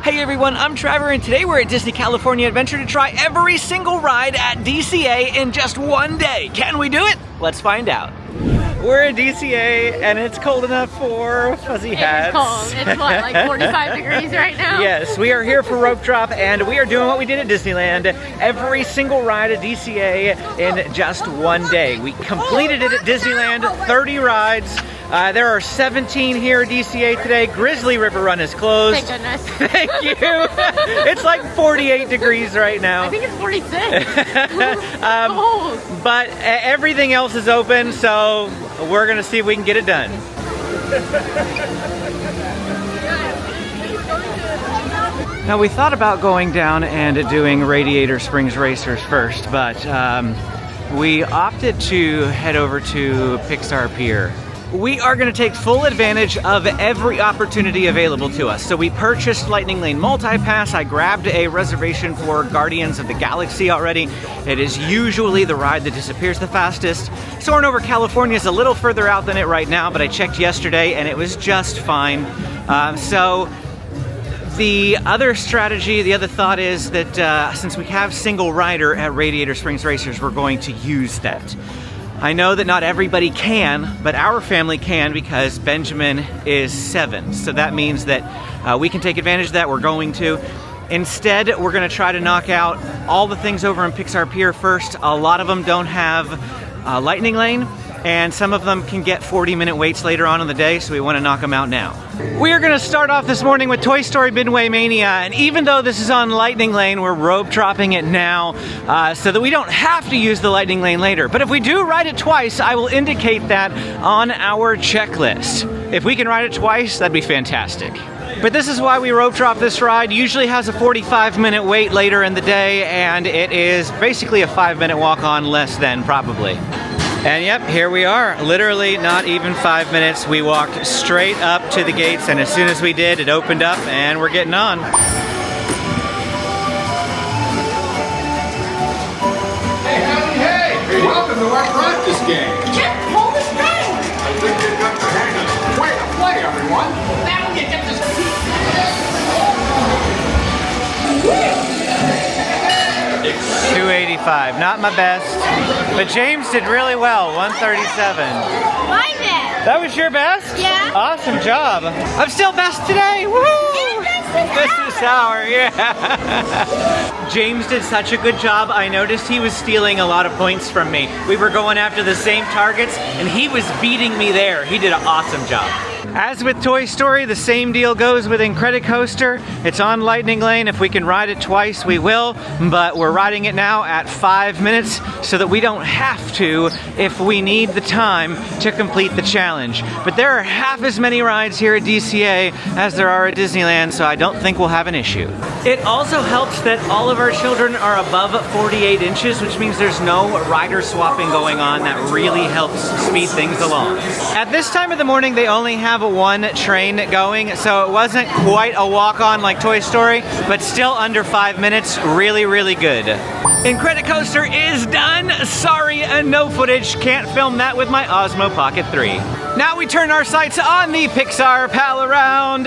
Hey everyone, I'm Trevor and today we're at Disney California Adventure to try every single ride at DCA in just one day. Can we do it? Let's find out. We're at DCA and it's cold enough for fuzzy hats. It is cold. It's what, like 45 degrees right now? Yes, we are here for rope drop and we are doing what we did at Disneyland. Every single ride at DCA in just one day. We completed it at Disneyland, 30 rides. There are 17 here at DCA today. Grizzly River Run is closed. Thank goodness. Thank you. It's like 48 degrees right now. I think it's 46. Cold. But everything else is open, so we're gonna see if we can get it done. Now we thought about going down and doing Radiator Springs Racers first, but we opted to head over to Pixar Pier. We are going to take full advantage of every opportunity available to us. So we purchased Lightning Lane Multi-Pass. I grabbed a reservation for Guardians of the Galaxy already. It is usually the ride that disappears the fastest. Soarin' over California is a little further out than it right now, but I checked yesterday and it was just fine. So the other strategy, the other thought is that since we have single rider at Radiator Springs Racers, we're going to use that. I know that not everybody can, but our family can because Benjamin is 7. So that means that we can take advantage of that. We're going to. Instead, we're going to try to knock out all the things over in Pixar Pier first. A lot of them don't have Lightning Lane, and some of them can get 40-minute waits later on in the day, so we want to knock them out now. We are going to start off this morning with Toy Story Midway Mania, and even though this is on Lightning Lane, we're rope dropping it now so that we don't have to use the Lightning Lane later. But if we do ride it twice, I will indicate that on our checklist. If we can ride it twice, that'd be fantastic. But this is why we rope drop this ride. Usually has a 45-minute wait later in the day, and it is basically a 5-minute walk on, less than probably. And yep, here we are. Literally not even 5 minutes. We walked straight up to the gates, and as soon as we did, it opened up and we're getting on. Hey, howdy, hey! Welcome to our practice game. Just hold the string. I think you've got the hang of it. Way to play, everyone. Now you get this. 285, not my best, but James did really well, 137. My best. That was your best? Yeah. Awesome job. I'm still best today, woohoo! This is sour, yeah. James did such a good job. I noticed he was stealing a lot of points from me. We were going after the same targets and he was beating me there. He did an awesome job. As with Toy Story, the same deal goes with Incredicoaster. It's on Lightning Lane. If we can ride it twice, we will, but we're riding it now at 5 minutes so that we don't have to if we need the time to complete the challenge. But there are half as many rides here at DCA as there are at Disneyland, so I don't think we'll have an issue. It also helps that all of our children are above 48 inches, which means there's no rider swapping going on. That really helps speed things along. At this time of the morning, they only have one train going, so it wasn't quite a walk-on like Toy Story, but still under 5 minutes. Really, really good. Incredicoaster is done. Sorry, no footage. Can't film that with my Osmo Pocket 3. Now we turn our sights on the Pixar Pal-A-Round.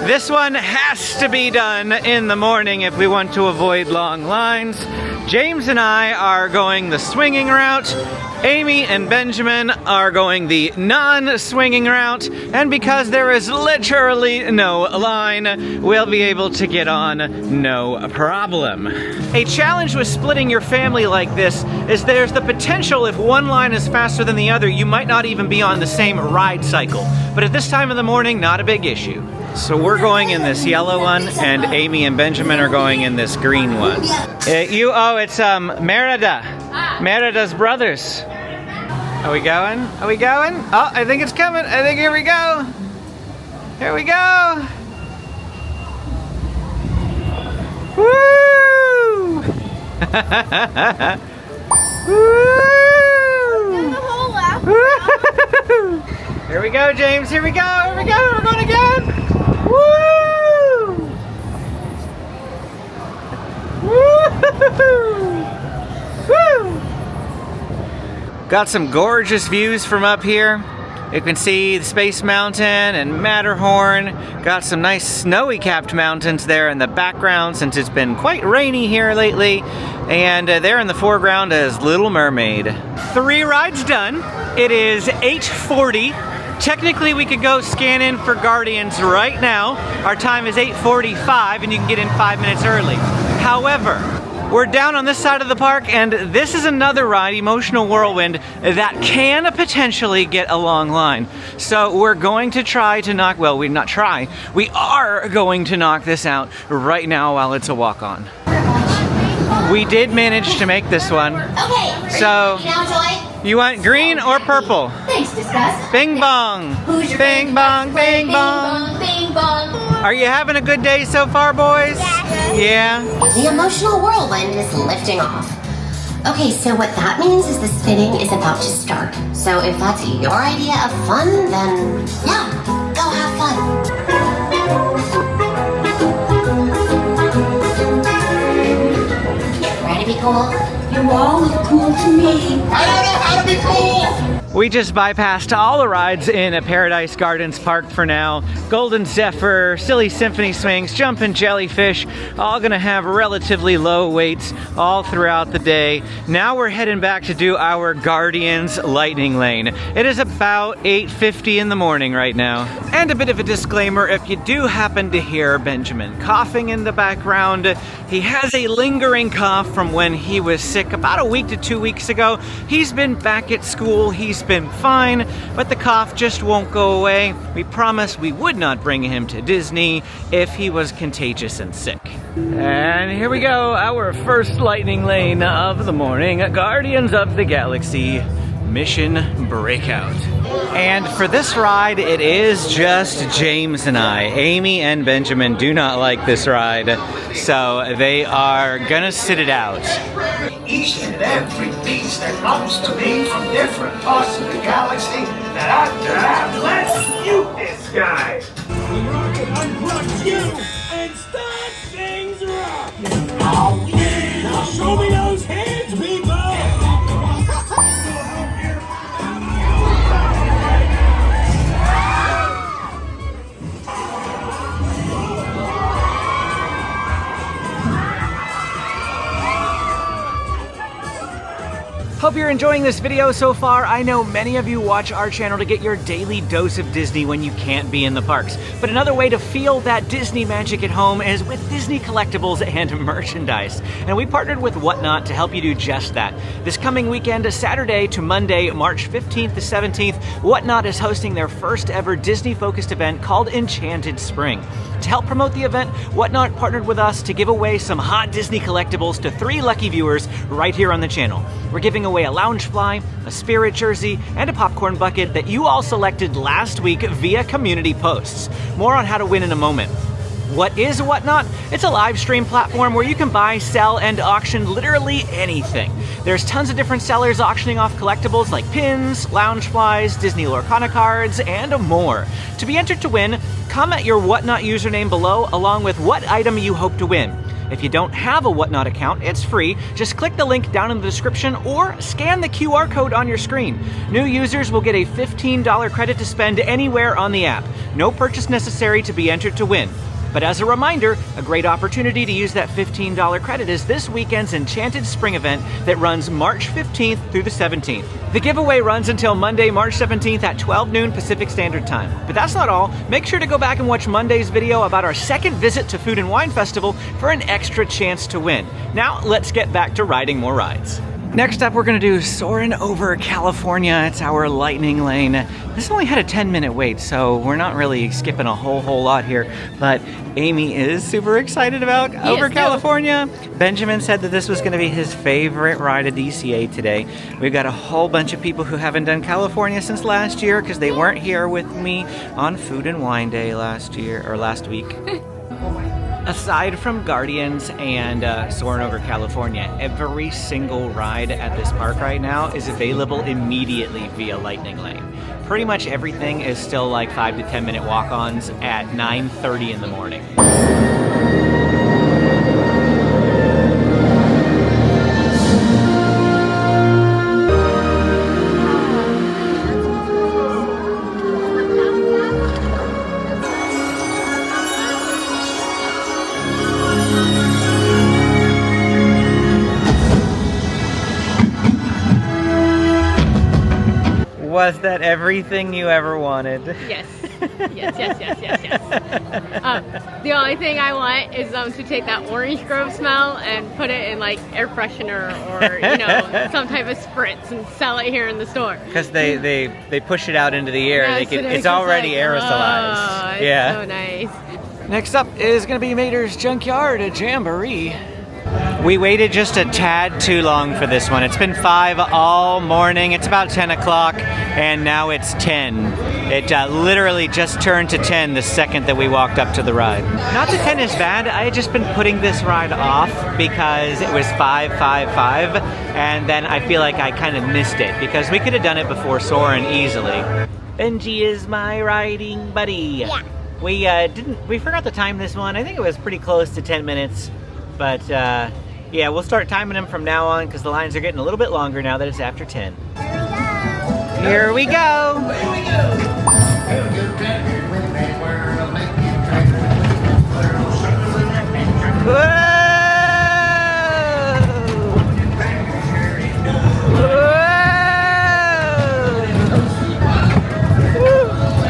This one has to be done in the morning if we want to avoid long lines. James and I are going the swinging route. Amy and Benjamin are going the non-swinging route, and because there is literally no line, we'll be able to get on no problem. A challenge with splitting your family like this is there's the potential if one line is faster than the other, you might not even be on the same ride cycle. But at this time of the morning, not a big issue. So we're going in this yellow one, and Amy and Benjamin are going in this green one. It's Merida. Merida's brothers. Are we going? Are we going? Oh, I think it's coming. I think here we go. Here we go. Woo! Woo! Here we go, James. Here we go. Here we go. We're going again. Woo! Woo! Woo! Got some gorgeous views from up here. You can see the Space Mountain and Matterhorn. Got some nice snowy capped mountains there in the background since it's been quite rainy here lately. And there in the foreground is Little Mermaid. 3 rides done. It is 8:40. Technically we could go scan in for Guardians right now. Our time is 8:45 and you can get in 5 minutes early. However, we're down on this side of the park, and this is another ride, Emotional Whirlwind, that can potentially get a long line. So we're going to try to knock, well, we are going to knock this out right now while it's a walk-on. We did manage to make this one. Okay. So, Now, Joy. you want green or purple? Thanks, discuss. Bing bong. Who's your Bing favorite bong, customer? bing bong. Bing bong. Are you having a good day so far, boys? Yeah? The emotional whirlwind is lifting off. Okay, so what that means is the spinning is about to start. So if that's your idea of fun, then yeah, go have fun. Ready to be cool? You all look cool to me. I don't know how to be cool. We just bypassed all the rides in Paradise Gardens Park for now. Golden Zephyr, Silly Symphony Swings, Jumpin Jellyfish, all gonna have relatively low waits all throughout the day. Now we're heading back to do our Guardians Lightning Lane. It is about 8:50 in the morning right now. And a bit of a disclaimer, if you do happen to hear Benjamin coughing in the background, he has a lingering cough from when he was sick about a week to 2 weeks ago. He's been back at school, he's been fine, but the cough just won't go away. We promised we would not bring him to Disney if he was contagious and sick. And here we go, our first lightning lane of the morning, Guardians of the Galaxy Mission Breakout. And for this ride, it is just James and I. Amy and Benjamin do not like this ride, so they are gonna sit it out. Each and every piece that comes to me from different parts of the galaxy that I've got. Let's mute this guy. Unplug you and start things rocking. Oh yeah! Now show me those hands, people. Hope you're enjoying this video so far. I know many of you watch our channel to get your daily dose of Disney when you can't be in the parks. But another way to feel that Disney magic at home is with Disney collectibles and merchandise. And we partnered with Whatnot to help you do just that. This coming weekend, Saturday to Monday, March 15th to 17th, Whatnot is hosting their first ever Disney-focused event called Enchanted Spring. To help promote the event, Whatnot partnered with us to give away some hot Disney collectibles to 3 lucky viewers right here on the channel. We're giving away a Loungefly, a Spirit jersey, and a popcorn bucket that you all selected last week via community posts. More on how to win in a moment. What is Whatnot? It's a live stream platform where you can buy, sell, and auction literally anything. There's tons of different sellers auctioning off collectibles like pins, Loungeflies, Disney Lorcana cards, and more. To be entered to win, comment your Whatnot username below along with what item you hope to win. If you don't have a Whatnot account, it's free. Just click the link down in the description or scan the QR code on your screen. New users will get a $15 credit to spend anywhere on the app. No purchase necessary to be entered to win. But as a reminder, a great opportunity to use that $15 credit is this weekend's Enchanted Spring event that runs March 15th through the 17th. The giveaway runs until Monday, March 17th at 12 noon Pacific Standard Time. But that's not all. Make sure to go back and watch Monday's video about our second visit to Food and Wine Festival for an extra chance to win. Now, let's get back to riding more rides. Next up, we're gonna do Soarin' over California. It's our lightning lane. This only had a 10-minute wait, so we're not really skipping a whole lot here, but Amy is super excited about Over California. Benjamin said that this was gonna be his favorite ride at DCA today. We've got a whole bunch of people who haven't done California since last year because they weren't here with me on Food and Wine Day last week. Aside from Guardians and Soarin' over California, every single ride at this park right now is available immediately via Lightning Lane. Pretty much everything is still like 5 to 10 minute walk-ons at 9:30 in the morning. Was that everything you ever wanted? Yes. Yes. The only thing I want is to take that orange grove smell and put it in like air freshener or, you know, some type of spritz and sell it here in the store. Because they push it out into the air. Yes, It's already like, aerosolized. Oh, it's yeah. so nice. Next up is going to be Mater's Junkyard at Jamboree. We waited just a tad too long for this one. It's been 5 all morning. It's about 10 o'clock, and now it's 10. It literally just turned to 10 the second that we walked up to the ride. Not that 10 is bad. I had just been putting this ride off because it was 5, and then I feel like I kind of missed it because we could have done it before Soarin easily. Benji is my riding buddy. Yeah. We forgot to time this one. I think it was pretty close to 10 minutes. But yeah, we'll start timing them from now on because the lines are getting a little bit longer now that it's after 10. Here we go! Whoa!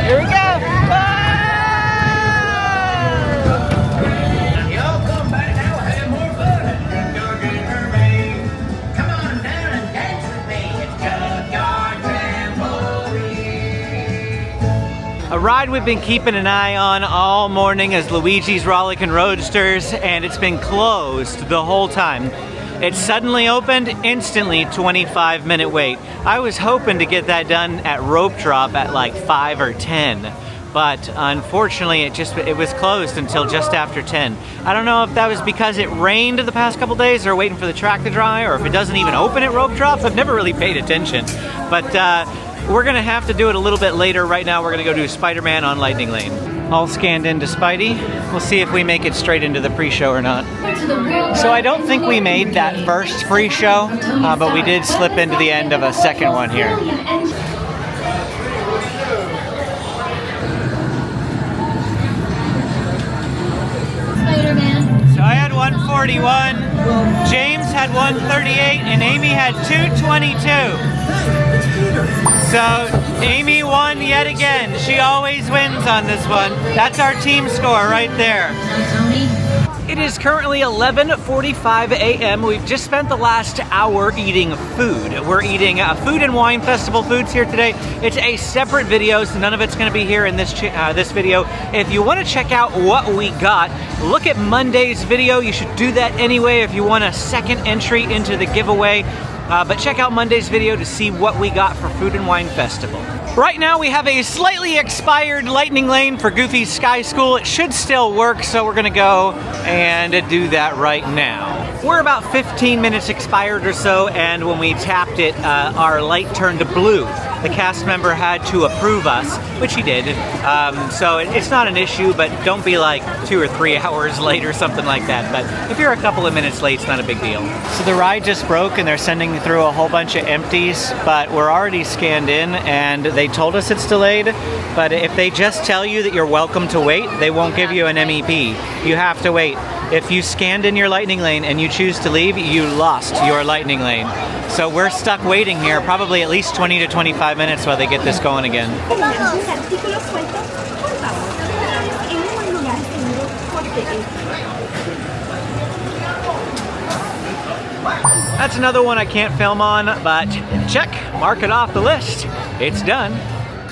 Here we go! A ride we've been keeping an eye on all morning is Luigi's Rollickin Roadsters, and it's been closed the whole time. It suddenly opened, instantly 25-minute wait. I was hoping to get that done at rope drop at like 5 or 10, but unfortunately it was closed until just after 10. I don't know if that was because it rained the past couple days or waiting for the track to dry, or if it doesn't even open at rope drops. I've never really paid attention, but we're gonna have to do it a little bit later. Right now we're gonna go do Spider-Man on Lightning Lane. All scanned into Spidey. We'll see if we make it straight into the pre-show or not. So I don't think we made that first pre-show, but we did slip into the end of a second one here. So I had 141, James had 138, and Amy had 222. So Amy won yet again. She always wins on this one. That's our team score right there. It is currently 11:45 a.m. We've just spent the last hour eating food. We're eating Food and Wine Festival foods here today. It's a separate video, so none of it's going to be here in this video. If you want to check out what we got, look at Monday's video. You should do that anyway if you want a second entry into the giveaway. But check out Monday's video to see what we got for Food and Wine Festival. Right now we have a slightly expired Lightning Lane for Goofy's Sky School. It should still work, so we're gonna go and do that right now. We're about 15 minutes expired or so, and when we tapped it, our light turned blue. The cast member had to approve us, which he did. So it's not an issue, but don't be like 2 or 3 hours late or something like that. But if you're a couple of minutes late, it's not a big deal. So the ride just broke and they're sending through a whole bunch of empties, but we're already scanned in and they told us it's delayed. But if they just tell you that you're welcome to wait, they won't give you an MEP. You have to wait. If you scanned in your Lightning Lane and you choose to leave, you lost your Lightning Lane. So we're stuck waiting here probably at least 20 to 25 minutes while they get this going again. That's another one I can't film on, but check, mark it off the list. It's done.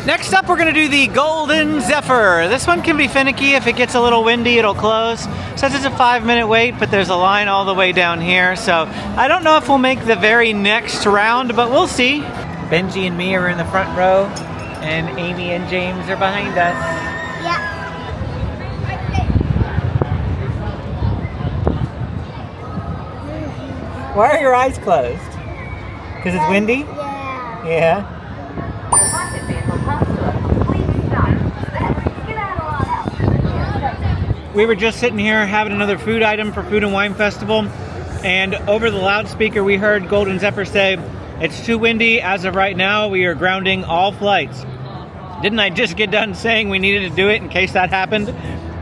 Next up, we're gonna do the Golden Zephyr. This one can be finicky. If it gets a little windy, it'll close. Says it's a 5-minute wait, but there's a line all the way down here. So I don't know if we'll make the very next round, but we'll see. Benji and me are in the front row, and Amy and James are behind us. Yeah. Why are your eyes closed? Because it's windy? Yeah. Yeah. We were just sitting here having another food item for Food and Wine Festival, and over the loudspeaker we heard Golden Zephyr say, "It's too windy. As of right now, we are grounding all flights." Didn't I just get done saying we needed to do it in case that happened?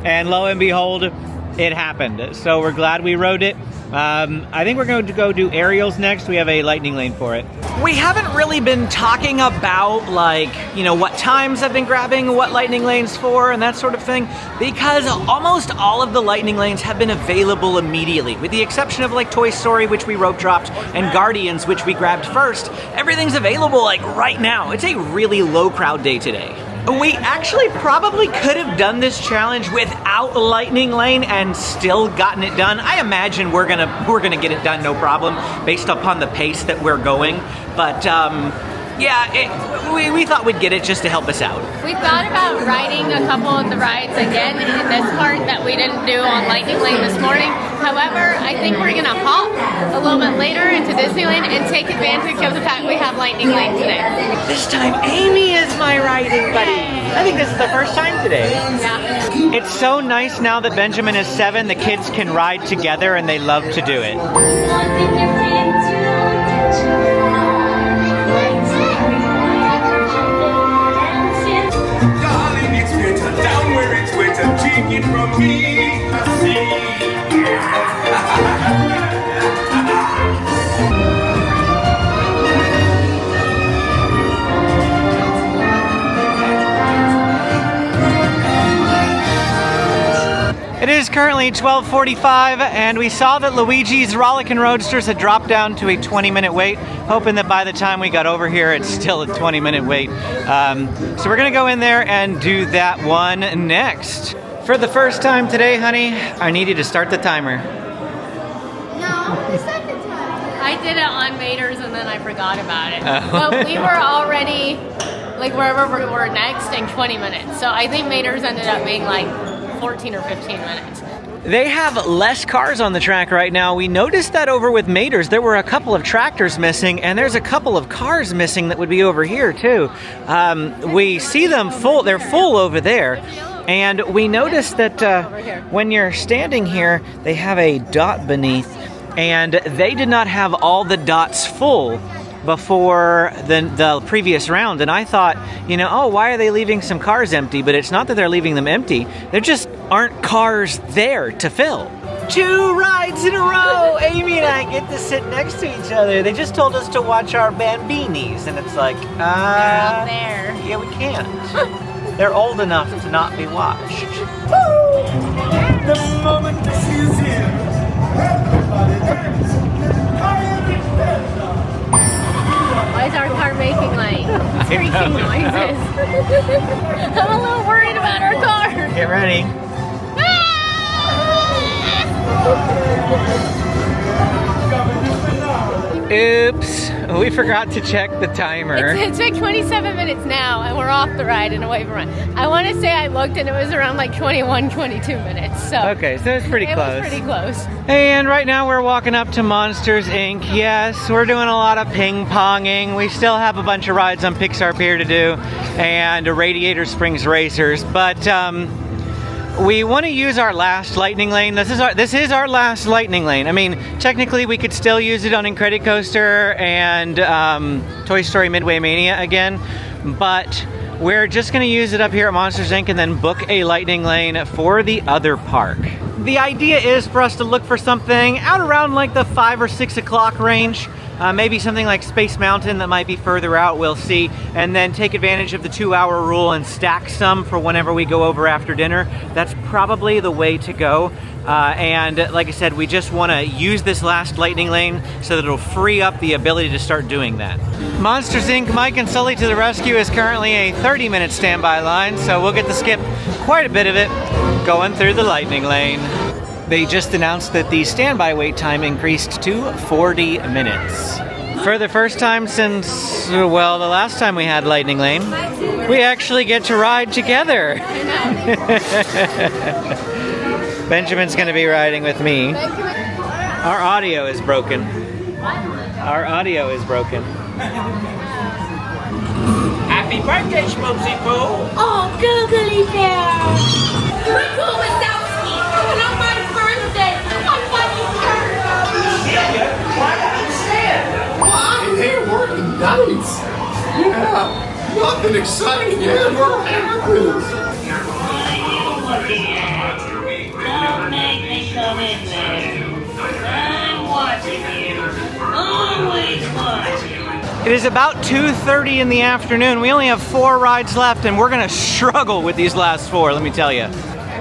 And lo and behold, it happened. So we're glad we rode it. I think we're going to go do Ariel's next. We have a lightning lane for it. We haven't really been talking about, like, you know, what times I've been grabbing what lightning lanes for and that sort of thing, because almost all of the lightning lanes have been available immediately, with the exception of like Toy Story, which we rope dropped, and Guardians, which we grabbed first. Everything's available like right now. It's a really low crowd day today. We actually probably could have done this challenge without lightning lane and still gotten it done. I imagine we're gonna get it done no problem based upon the pace that we're going. But yeah, we thought we'd get it just to help us out. We thought about riding a couple of the rides again in this part that we didn't do on Lightning Lane this morning. However, I think we're gonna hop a little bit later into Disneyland and take advantage of the fact we have Lightning Lane today. This time, Amy is my riding buddy. I think this is the first time today. Yeah. It's so nice now that Benjamin is 7, the kids can ride together and they love to do it. Darling, it's winter, down where it's winter, take it from me. It is currently 12:45 and we saw that Luigi's Rollickin Roadsters had dropped down to a 20-minute wait, hoping that by the time we got over here it's still a 20-minute wait. So we're gonna go in there and do that one next. For the first time today, honey, I need you to start the timer. No, set the time. I did it on Mater's and then I forgot about it. But we were already, like, wherever we were next in 20 minutes. So I think Mater's ended up being like 14 or 15 minutes. They have less cars on the track right now. We noticed that over with Mater's. There were a couple of tractors missing, and there's a couple of cars missing that would be over here too. We see them full, they're full over there. And we noticed that when you're standing here, they have a dot beneath, and they did not have all the dots full before the previous round. And I thought, you know, oh, why are they leaving some cars empty? But it's not that they're leaving them empty. There just aren't cars there to fill. 2 rides in a row! Amy and I get to sit next to each other. They just told us to watch our bambinis, and it's like, They're up there. yeah, we can't. They're old enough to not be watched. The moment this is here, everybody dance. Why is our car making like screeching noises? I'm a little worried about our car. Get ready. Oops, we forgot to check the timer. It's like 27 minutes now and we're off the ride and away from run. I want to say I looked and it was around like 21, 22 minutes. So Okay, so it's pretty close. It was pretty close. And right now we're walking up to Monsters, Inc. Yes, we're doing a lot of ping-ponging. We still have a bunch of rides on Pixar Pier to do and Radiator Springs Racers, but we want to use our last lightning lane. This is our last lightning lane. I mean, technically we could still use it on Incredicoaster and Toy Story Midway Mania again, but we're just going to use it up here at Monsters Inc. and then book a lightning lane for the other park. The idea is for us to look for something out around like the 5 or 6 o'clock range. Maybe something like Space Mountain that might be further out, we'll see, and then take advantage of the 2-hour rule and stack some for whenever we go over after dinner. That's probably the way to go. And like I said, we just want to use this last lightning lane so that it'll free up the ability to start doing that. Monsters Inc. Mike and Sulley to the rescue is currently a 30-minute standby line, so we'll get to skip quite a bit of it going through the lightning lane. They just announced that the standby wait time increased to 40 minutes. For the first time since, well, the last time we had Lightning Lane, we actually get to ride together. Benjamin's gonna be riding with me. Our audio is broken. Our audio is broken. Happy birthday, Schmoozy Poo! Oh, googly bear! We're cool without me, and on my birthday, I want you here! Why understand? Why? Hey, working nights. Yeah, nothing exciting ever happens. Don't make me come in there. watching you. Always watching. It is about 2:30 in the afternoon. We only have 4 rides left, and we're gonna struggle with these last 4, let me tell you.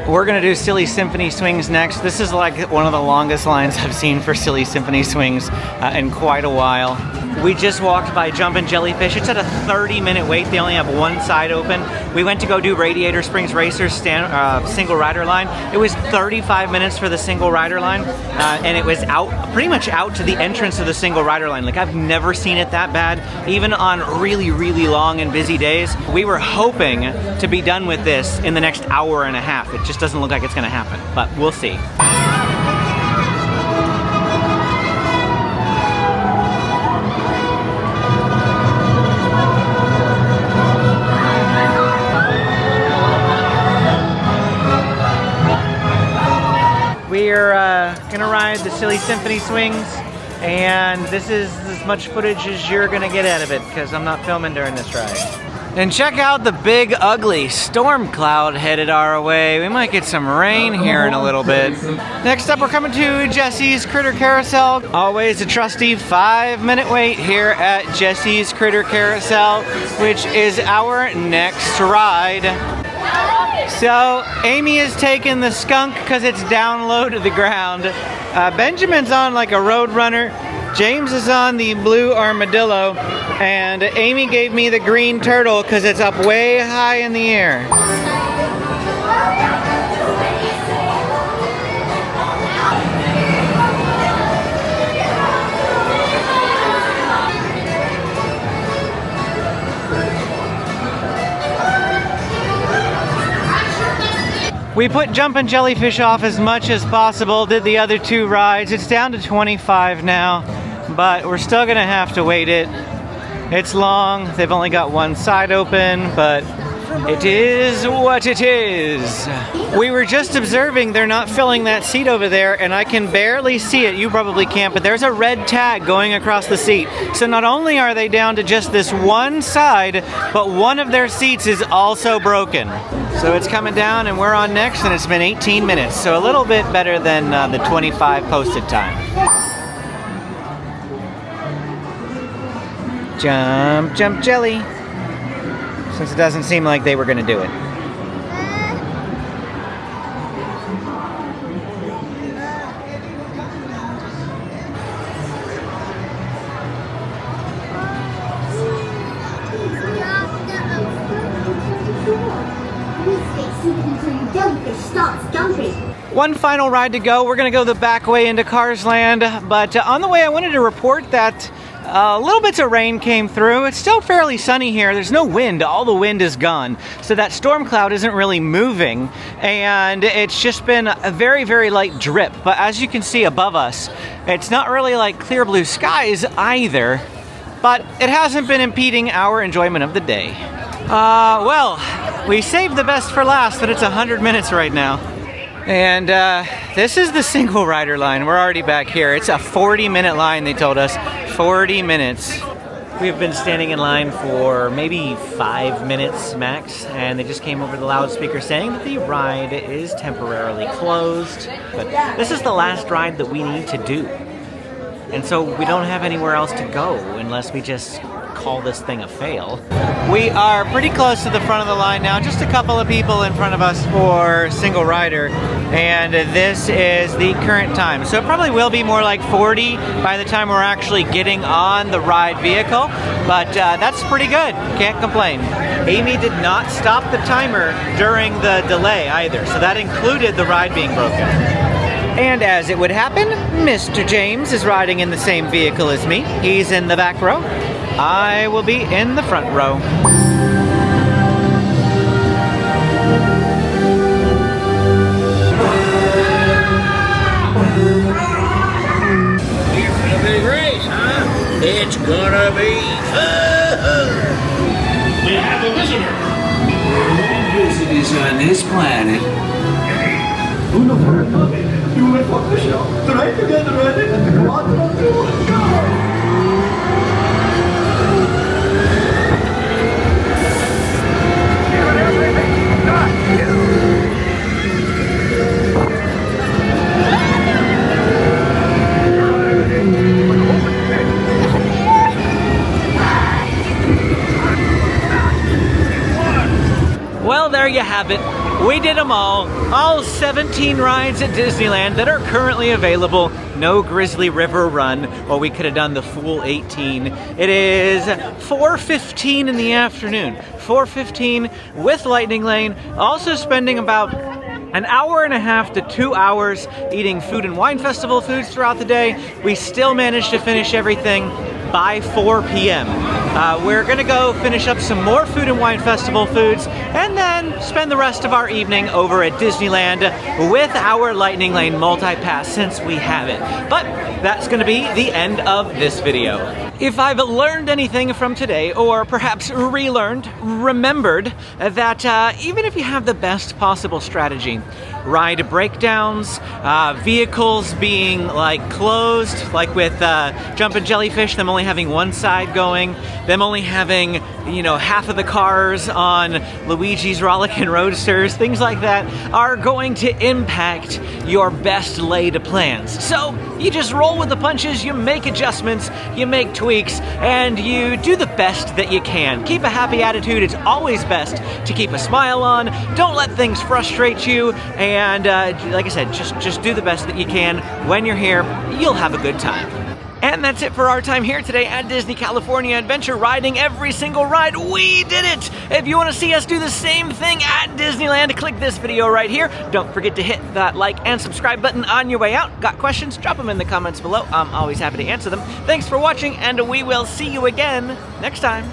We're gonna do Silly Symphony Swings next. This is like one of the longest lines I've seen for Silly Symphony Swings in quite a while. We just walked by Jumpin Jellyfish. It's at a 30-minute wait. They only have one side open. We went to go do Radiator Springs Racers single rider line. It was 35 minutes for the single rider line, and it was pretty much out to the entrance of the single rider line. Like, I've never seen it that bad, even on really, really long and busy days. We were hoping to be done with this in the next hour and a half. It just doesn't look like it's gonna happen, but we'll see. We're gonna ride the Silly Symphony Swings, and this is as much footage as you're gonna get out of it because I'm not filming during this ride. And check out the big ugly storm cloud headed our way. We might get some rain here in a little bit. Next up, we're coming to Jessie's Critter Carousel. Always a trusty 5-minute wait here at Jessie's Critter Carousel, which is our next ride. So Amy has taken the skunk because it's down low to the ground. Benjamin's on like a road runner. James is on the blue armadillo, and Amy gave me the green turtle because it's up way high in the air. We put Jumpin Jellyfish off as much as possible, did the other 2 rides. It's down to 25 now, but we're still gonna have to wait it. It's long, they've only got one side open, but it is what it is. We were just observing they're not filling that seat over there, and I can barely see it. You probably can't, but there's a red tag going across the seat. So not only are they down to just this one side, but one of their seats is also broken. So it's coming down, and we're on next, and it's been 18 minutes, so a little bit better than the 25 posted time. Jump, jump, jelly. Since it doesn't seem like they were going to do it. One final ride to go. We're going to go the back way into Cars Land, but on the way I wanted to report that little bits of rain came through. It's still fairly sunny here. There's no wind. All the wind is gone. So that storm cloud isn't really moving. And it's just been a very, very light drip. But as you can see above us, it's not really like clear blue skies either. But it hasn't been impeding our enjoyment of the day. Well, we saved the best for last, but it's 100 minutes right now. And this is the single rider line. We're already back here. It's a 40-minute line, they told us. 40 minutes. We've been standing in line for maybe 5 minutes max, and they just came over the loudspeaker saying that the ride is temporarily closed. But this is the last ride that we need to do. And so we don't have anywhere else to go unless we just call this thing a fail. We are pretty close to the front of the line now, just a couple of people in front of us for single rider, and this is the current time. So it probably will be more like 40 by the time we're actually getting on the ride vehicle, but that's pretty good, can't complain. Amy did not stop the timer during the delay either, so that included the ride being broken. And as it would happen, Mr. James is riding in the same vehicle as me. He's in the back row. I will be in the front row. Here for the big race, huh? It's gonna be fun! We have a visitor! No visitors on this planet. have it. We did them all 17 rides at Disneyland that are currently available. No Grizzly River Run, or we could have done the full 18. It is 4:15 in the afternoon. 4:15 with Lightning Lane. Also spending about an hour and a half to 2 hours eating Food and Wine Festival foods throughout the day. We still managed to finish everything by 4 p.m. We're gonna go finish up some more Food and Wine Festival foods and then spend the rest of our evening over at Disneyland with our Lightning Lane multi-pass since we have it. But that's gonna be the end of this video. If I've learned anything from today, or perhaps relearned, remembered, that even if you have the best possible strategy, ride breakdowns, vehicles being like closed, like with Jumpin Jellyfish, them only having one side going, them only having, you know, half of the cars on Luigi's Rollickin Roadsters, things like that are going to impact your best laid plans. So you just roll with the punches, you make adjustments, you make tweaks, and you do the best that you can. Keep a happy attitude. It's always best to keep a smile on. Don't let things frustrate you. And like I said, just do the best that you can. When you're here, you'll have a good time. And that's it for our time here today at Disney California Adventure, riding every single ride. We did it! If you want to see us do the same thing at Disneyland, click this video right here. Don't forget to hit that like and subscribe button on your way out. Got questions? Drop them in the comments below. I'm always happy to answer them. Thanks for watching, and we will see you again next time.